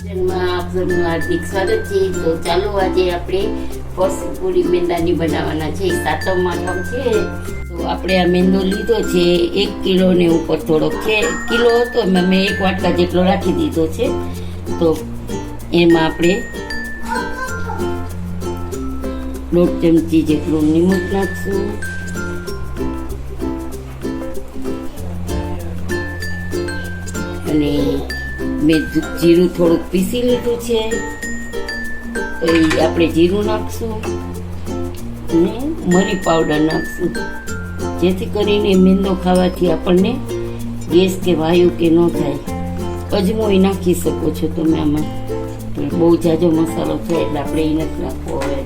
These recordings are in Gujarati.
કિચનમાં આપ સૌનું હાર્દિક સ્વાગત છે. તો ચાલો આજે આપણે ફરસી પૂરી મેંદાની બનાવવાના છે. સાતમ આઠમ છે તો આપણે આ મેંદો લીધો છે 1 કિલો ને ઉપર થોડોક છે. કિલો હતો મેં 1 વાટકા જેટલો રાખી દીધો છે. તો એમાં આપણે 1.5 ચમચી જેટલું નિમક નાખશું. અને મેં જીરું થોડુંક પીસી લીધું છે તો એ આપણે જીરું નાખશું અને મરી પાવડર નાખશું, જેથી કરીને મેંદો ખાવાથી આપણને ગેસ કે વાયુ કે ન થાય. અજમોય નાખી શકો છો તમે આમાં, બહુ જાજો મસાલો છે એટલે આપણે એ નથી નાખવો. હવે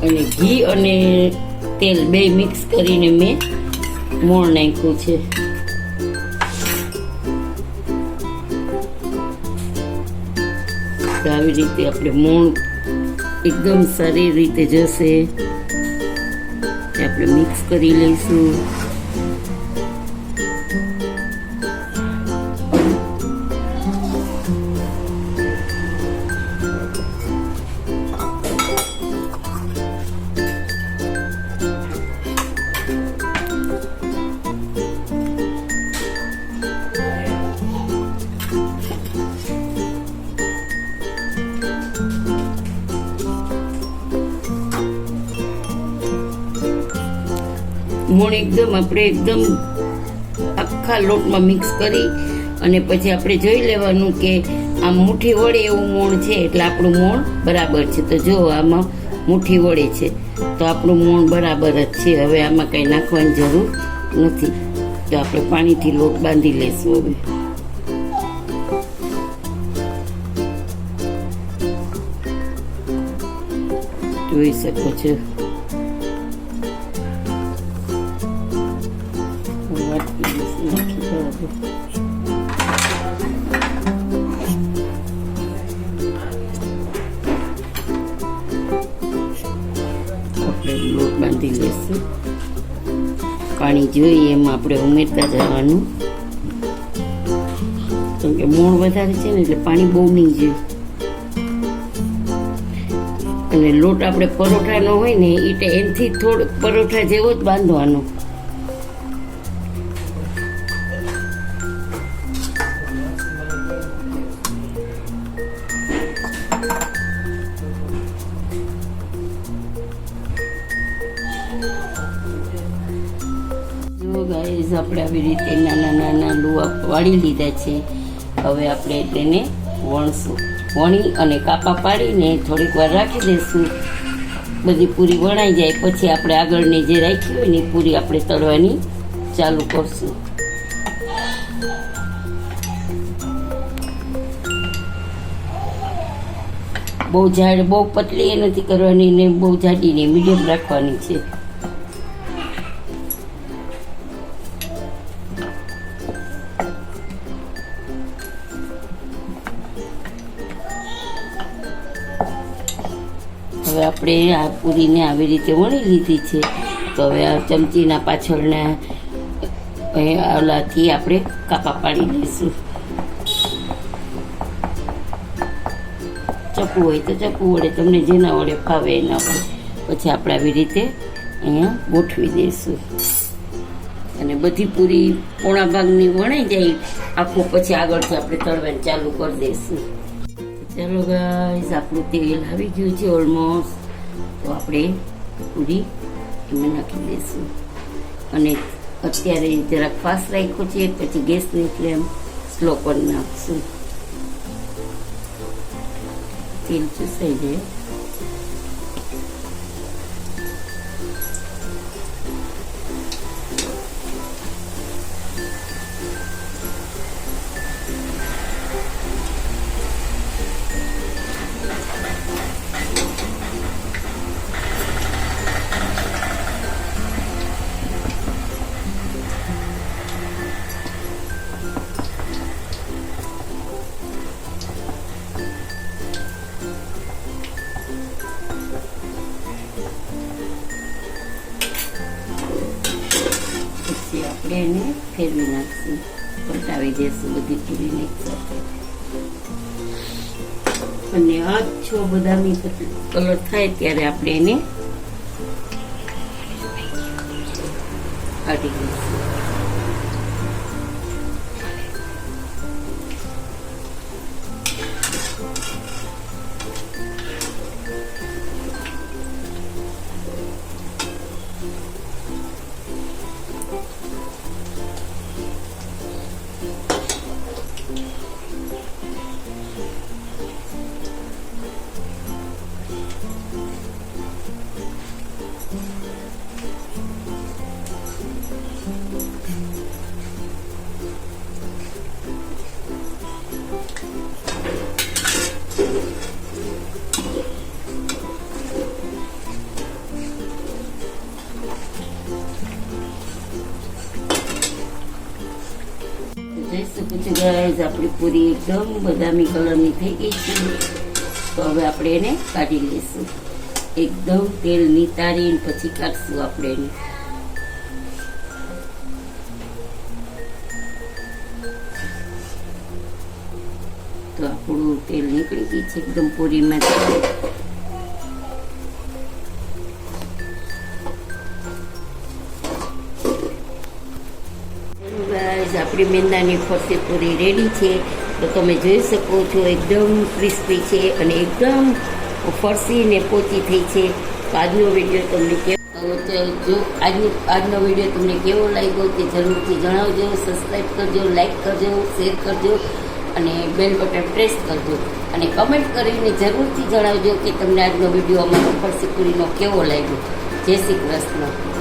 અને ઘી અને તેલ બે મિક્સ કરીને મેં મોણ નાખ્યું છે. આવી રીતે આપણે મોણ એકદમ સારી રીતે જશે આપણે મિક્સ કરી લઈશું. મોણ આપણે એકદમ આખા લોટમાં મિક્સ કરી અને પછી આપણે જોઈ લેવાનું કે આમ મુઠ્ઠી વળે એવું મોણ છે એટલે આપણું મોણ બરાબર છે. તો જો આમાં મુઠ્ઠી વળે છે તો આપણું મોણ બરાબર જ છે. હવે આમાં કંઈ નાખવાની જરૂર નથી. તો આપણે પાણીથી લોટ બાંધી લઈશું. હવે જોઈ શકો છો લોટ બાંધી લઈશું. પાણી જોઈએ એમ આપણે ઉમેરતા જવાનું, કેમ કે મોણ વધારે છે ને એટલે પાણી બહુ નહીં જોઈએ. અને લોટ આપણે પરોઠાનો હોય ને એનાથી થોડો પરોઠા જેવો જ બાંધવાનો. ગાઈઝ આપણે આવી રીતે નાના નાના લુઆ વાળી લીધા છે. હવે આપણે તેને વણશું. વણી અને કાપા પાડીને થોડીક વાર રાખી દઈશું. બધી પૂરી વણાઈ જાય પછી આપણે આગળની જે રાખી હોય ને એ પૂરી આપણે તળવાની ચાલુ કરશું. બહુ બહુ પતલી એ નથી કરવાની ને બહુ જાડી ને મીડિયમ રાખવાની છે. હવે આપણે આ પૂરીને આવી રીતે વણી લીધી છે. તો હવે આ ચમચીના પાછળના ઓલાથી આપણે કાપા પાડી દઈશું. ચપ્પુ હોય તો ચપ્પુ વડે, તમને જેના વડે ફાવે એના વડે. પછી આપણે આવી રીતે અહીંયા ગોઠવી દઈશું. અને બધી પૂરી પોણા ભાગની વણાઈ જાય આખું પછી આગળથી આપણે તળવાનું ચાલુ કરી દઈશું. ચાલો ગાઈસ આપણું તેલ આવી ગયું છે ઓલમોસ્ટ. તો આપણે પૂરી એમાં નાખી દઈશું. અને અત્યારે જરાક ફાસ્ટ રાખ્યું છે, પછી ગેસની ફ્લેમ સ્લો કરી નાખશું. તેલ ચૂસાઈ જાય. આપણે એને ફેરવી નાખશું, પલટાવી દેશું બધી પૂરીને એક સાથે. અને આછો બદામી કલર થાય ત્યારે આપણે એને કાઢી દઈશું. જોઈ શકો છો ગાઈઝ, આપણી પૂરી એકદમ બદામી કલરની થઈ ગઈ છે. તો હવે આપણે એને કાઢી લઈશું. એકદમ તેલ નિતારીને પછી કાઢશું આપણે એને. તો આપણું તેલ નીકળી ગયું છે એકદમ પૂરીમાં. આપણી મેંદાની ફરસી પૂરી રેડી છે. તો તમે જોઈ શકો છો એકદમ ક્રિસ્પી છે અને એકદમ ફરસી ને પોચી થઈ છે. તો આજનો વિડીયો તમને જો આજનો વિડીયો તમને કેવો લાગ્યો તે જરૂરથી જણાવજો. સબસ્ક્રાઈબ કરજો, લાઈક કરજો, શેર કરજો અને બેલ બટન પ્રેસ કરજો. અને કમેન્ટ કરીને જરૂરથી જણાવજો કે તમને આજનો વિડીયો અમારો ફરસી પૂરીનો કેવો લાગ્યો. જય શ્રી કૃષ્ણ.